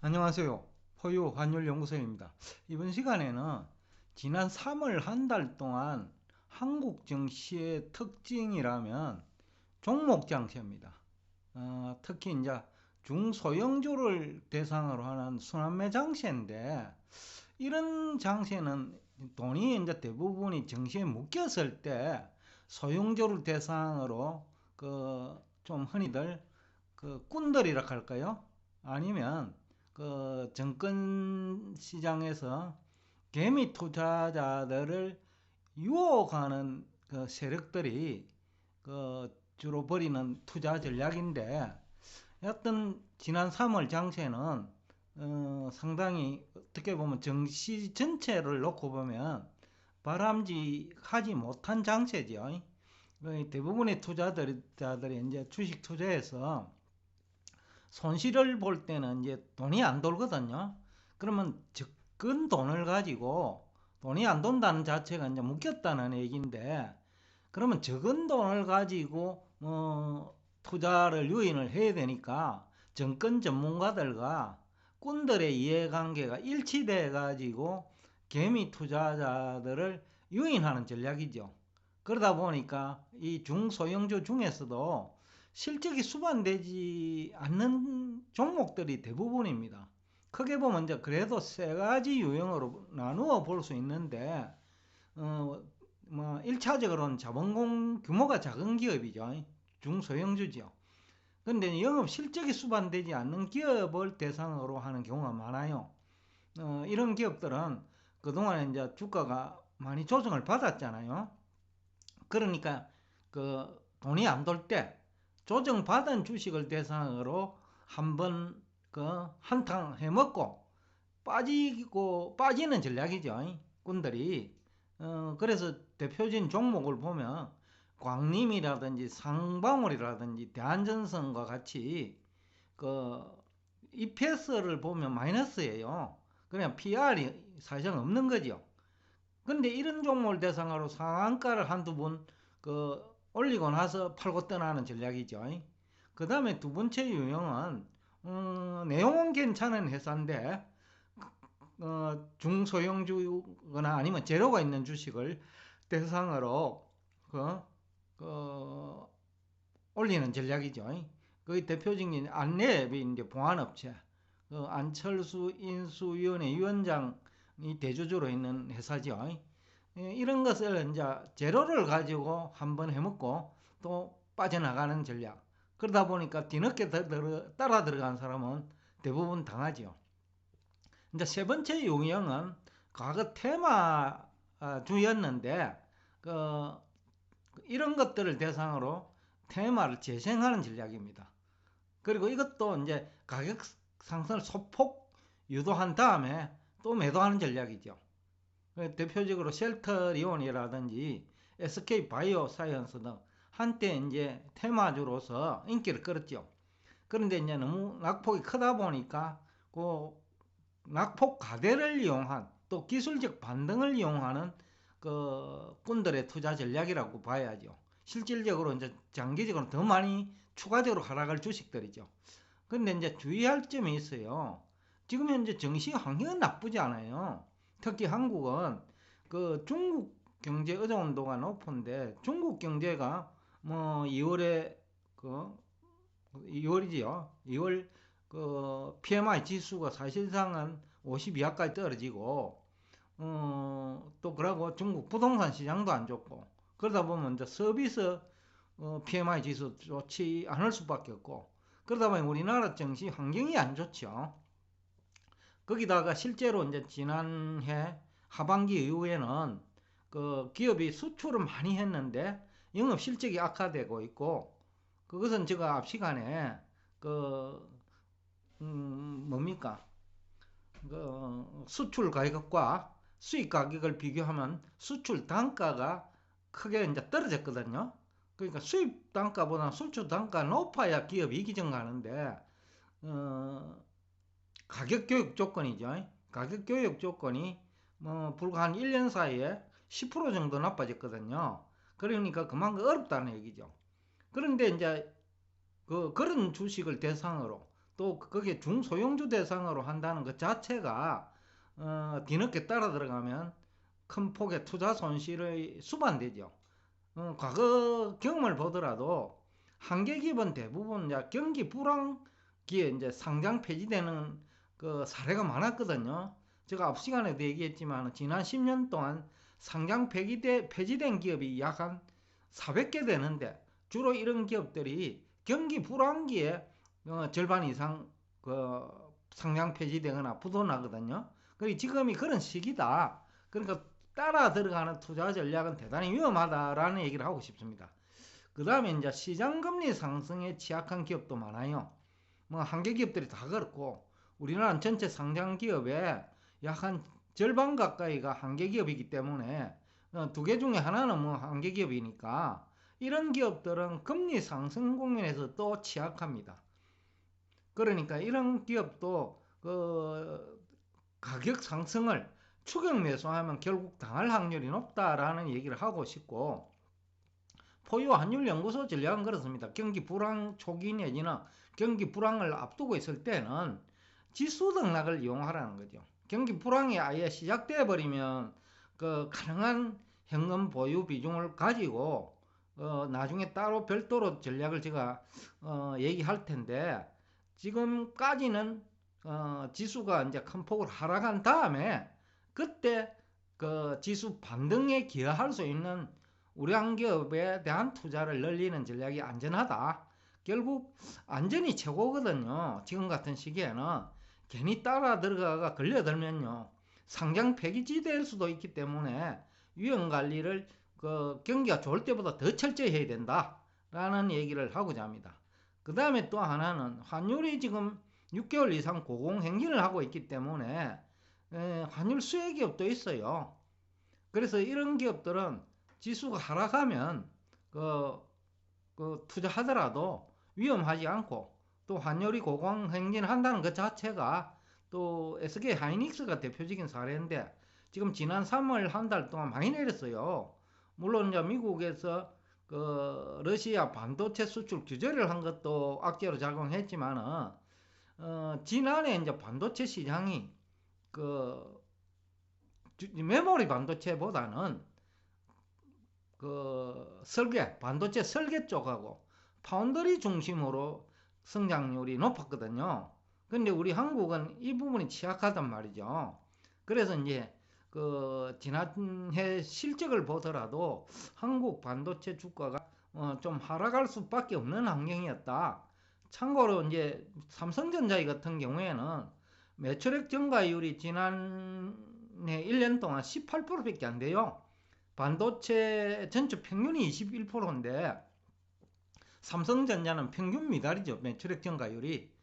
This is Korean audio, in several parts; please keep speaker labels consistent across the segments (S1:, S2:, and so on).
S1: 안녕하세요. 포유 환율연구소입니다. 이번 시간에는 지난 3월 한 달 동안 한국 증시의 특징이라면 종목 장세입니다. 특히 이제 중소형주를 대상으로 하는 순환매 장세인데, 이런 장세는 돈이 이제 대부분이 증시에 묶였을 때 소형주를 대상으로 좀 흔히들 꾼들이라 할까요? 아니면 증권 시장에서 개미 투자자들을 유혹하는 세력들이 주로 벌이는 투자 전략인데, 여튼 지난 3월 장세는 상당히 어떻게 보면 증시 전체를 놓고 보면 바람직하지 못한 장세죠. 대부분의 투자자들이 이제 주식 투자해서 손실을 볼 때는 이제 돈이 안 돌거든요. 그러면 적은 돈을 가지고 돈이 안 돈다는 자체가 이제 묶였다는 얘기인데, 그러면 적은 돈을 가지고 투자를 유인을 해야 되니까 정권 전문가들과 꾼들의 이해관계가 일치돼 가지고 개미 투자자들을 유인하는 전략이죠. 그러다 보니까 이 중소형주 중에서도 실적이 수반되지 않는 종목들이 대부분입니다. 크게 보면 이제 그래도 세 가지 유형으로 나누어 볼 수 있는데, 어, 1차적으로는 자본공 규모가 작은 기업이죠. 중소형주죠. 근데 영업 실적이 수반되지 않는 기업을 대상으로 하는 경우가 많아요. 이런 기업들은 그동안에 이제 주가가 많이 조정을 받았잖아요. 그러니까 돈이 안 돌 때 조정받은 주식을 대상으로 한번 한탕 해먹고 빠지는 전략이죠. 꾼들이. 그래서 대표적인 종목을 보면 광림이라든지 상방울이라든지 대한전선과 같이 그 EPS를 보면 마이너스예요. 그냥 PR이 사실상 없는 거죠. 근데 이런 종목을 대상으로 상한가를 한두 번 올리고 나서 팔고 떠나는 전략이죠. 그 다음에 두 번째 유형은 내용은 괜찮은 회사인데 중소형주거나 아니면 재료가 있는 주식을 대상으로 그, 그 올리는 전략이죠. 그 대표적인 안내앱이 이제 봉안업체, 안철수 인수위원회 위원장이 대주주로 있는 회사죠. 이런 것을 이제 재료를 가지고 한번 해먹고 또 빠져나가는 전략. 그러다 보니까 뒤늦게 따라 들어간 사람은 대부분 당하죠. 이제 세 번째 유형은 과거 테마주였는데 그 이런 것들을 대상으로 테마를 재생하는 전략입니다. 그리고 이것도 이제 가격 상승을 소폭 유도한 다음에 또 매도하는 전략이죠. 대표적으로 셀터리온이라든지 SK 바이오 사이언스 등 한때 이제 테마주로서 인기를 끌었죠. 그런데 이제 너무 낙폭이 크다 보니까 그 낙폭 가대를 이용한 또 기술적 반등을 이용하는 꾼들의 투자 전략이라고 봐야죠. 실질적으로 이제 장기적으로 더 많이 추가적으로 하락할 주식들이죠. 그런데 이제 주의할 점이 있어요. 지금 현재 증시 환경은 나쁘지 않아요. 특히 한국은 중국 경제 의존도가 높은데, 중국 경제가 뭐 2월에 2월이지요. 2월 PMI 지수가 사실상은 50 이하까지 떨어지고, 또 그러고 중국 부동산 시장도 안 좋고, 그러다 보면 이제 서비스 PMI 지수 좋지 않을 수밖에 없고, 그러다 보면 우리나라 증시 환경이 안 좋죠. 거기다가 실제로 이제 지난해 하반기 이후에는 기업이 수출을 많이 했는데 영업 실적이 악화되고 있고, 그것은 제가 앞 시간에 뭡니까? 수출 가격과 수입 가격을 비교하면 수출 단가가 크게 이제 떨어졌거든요. 그러니까 수입 단가보다 수출 단가가 높아야 기업이 이기 증가하는데, 가격 교육 조건이죠. 가격 교육 조건이 불과 한 1년 사이에 10% 정도 나빠졌거든요. 그러니까 그만큼 어렵다는 얘기죠. 그런데 이제 그런 주식을 대상으로 또 거기에 중소형주 대상으로 한다는 것 자체가 뒤늦게 따라 들어가면 큰 폭의 투자 손실의 수반되죠. 과거 경험을 보더라도 한계 기업은 대부분 이제 경기 불황기에 이제 상장 폐지되는 그 사례가 많았거든요. 제가 앞 시간에도 얘기했지만 지난 10년 동안 상장 폐지된 기업이 약 한 400개 되는데 주로 이런 기업들이 경기 불황기에 절반 이상 그 상장 폐지되거나 부도나거든요. 그리고 지금이 그런 시기다. 그러니까 따라 들어가는 투자 전략은 대단히 위험하다라는 얘기를 하고 싶습니다. 그 다음에 이제 시장금리 상승에 취약한 기업도 많아요. 뭐 한계 기업들이 다 그렇고 우리나라는 전체 상장 기업의 약 한 절반 가까이가 한계 기업이기 때문에 두 개 중에 하나는 뭐 한계 기업이니까 이런 기업들은 금리 상승 국면에서 또 취약합니다. 그러니까 이런 기업도 그 가격 상승을 추격 매수하면 결국 당할 확률이 높다라는 얘기를 하고 싶고, 포유 환율 연구소 전략은 그렇습니다. 경기 불황 초기 내지는 경기 불황을 앞두고 있을 때는 지수 등락을 이용하라는 거죠. 경기 불황이 아예 시작돼 버리면 그 가능한 현금 보유 비중을 가지고 나중에 따로 별도로 전략을 제가 얘기할 텐데, 지금까지는 지수가 이제 큰 폭으로 하락한 다음에 그때 그 지수 반등에 기여할 수 있는 우량 기업에 대한 투자를 늘리는 전략이 안전하다. 결국 안전이 최고거든요. 지금 같은 시기에는 괜히 따라 들어가가 걸려들면요, 상장 폐기지 될 수도 있기 때문에 위험 관리를 그 경기가 좋을 때보다 더 철저히 해야 된다라는 얘기를 하고자 합니다. 그 다음에 또 하나는 환율이 지금 6개월 이상 고공행진을 하고 있기 때문에 환율 수혜 기업도 있어요. 그래서 이런 기업들은 지수가 하락하면 그 투자하더라도 위험하지 않고, 또 환율이 고공행진한다는 것 자체가 또 SK 하이닉스가 대표적인 사례인데 지금 지난 3월 한 달 동안 많이 내렸어요. 물론 이제 미국에서 그 러시아 반도체 수출 규제를 한 것도 악재로 작용했지만은 지난해 이제 반도체 시장이 그 메모리 반도체보다는 그 반도체 설계 쪽하고 파운드리 중심으로 성장률이 높았거든요. 근데 우리 한국은 이 부분이 취약하단 말이죠. 그래서 이제 그 지난해 실적을 보더라도 한국 반도체 주가가 좀 하락할 수밖에 없는 환경이었다. 참고로 이제 삼성전자 같은 경우에는 매출액 증가율이 지난해 1년 동안 18%밖에 안 돼요. 반도체 전체 평균이 21%인데 삼성전자는 평균 미달이죠. 매출액 증가율이.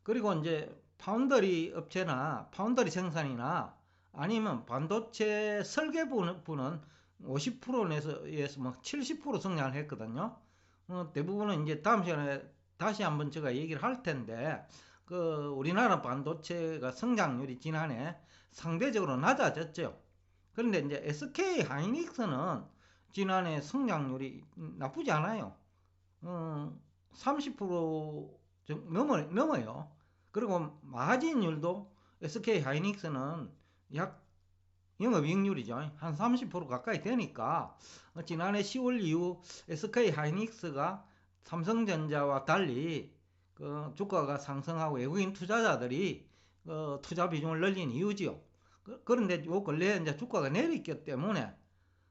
S1: 그리고 이제 파운더리 업체나 파운더리 생산이나 아니면 반도체 설계 부는 50%에서 막 70% 성장을 했거든요. 대부분은 이제 다음 시간에 다시 한번 제가 얘기를 할 텐데, 그 우리나라 반도체가 성장률이 지난해 상대적으로 낮아졌죠. 그런데 이제 SK 하이닉스는 지난해 성장률이 나쁘지 않아요. 30% 넘어요. 그리고 마진율도 SK 하이닉스는 약 영업이익률이죠. 한 30% 가까이 되니까 지난해 10월 이후 SK 하이닉스가 삼성전자와 달리 그 주가가 상승하고 외국인 투자자들이 투자 비중을 늘린 이유지요. 그런데 요 근래에 이제 주가가 내렸기 때문에,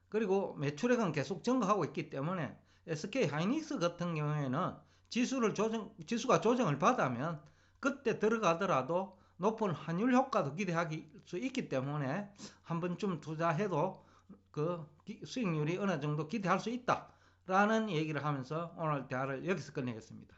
S1: 그리고 매출액은 계속 증가하고 있기 때문에 SK 하이닉스 같은 경우에는 지수가 조정을 받으면 그때 들어가더라도 높은 환율 효과도 기대할 수 있기 때문에 한 번쯤 투자해도 그 수익률이 어느 정도 기대할 수 있다라는 얘기를 하면서 오늘 대화를 여기서 끝내겠습니다.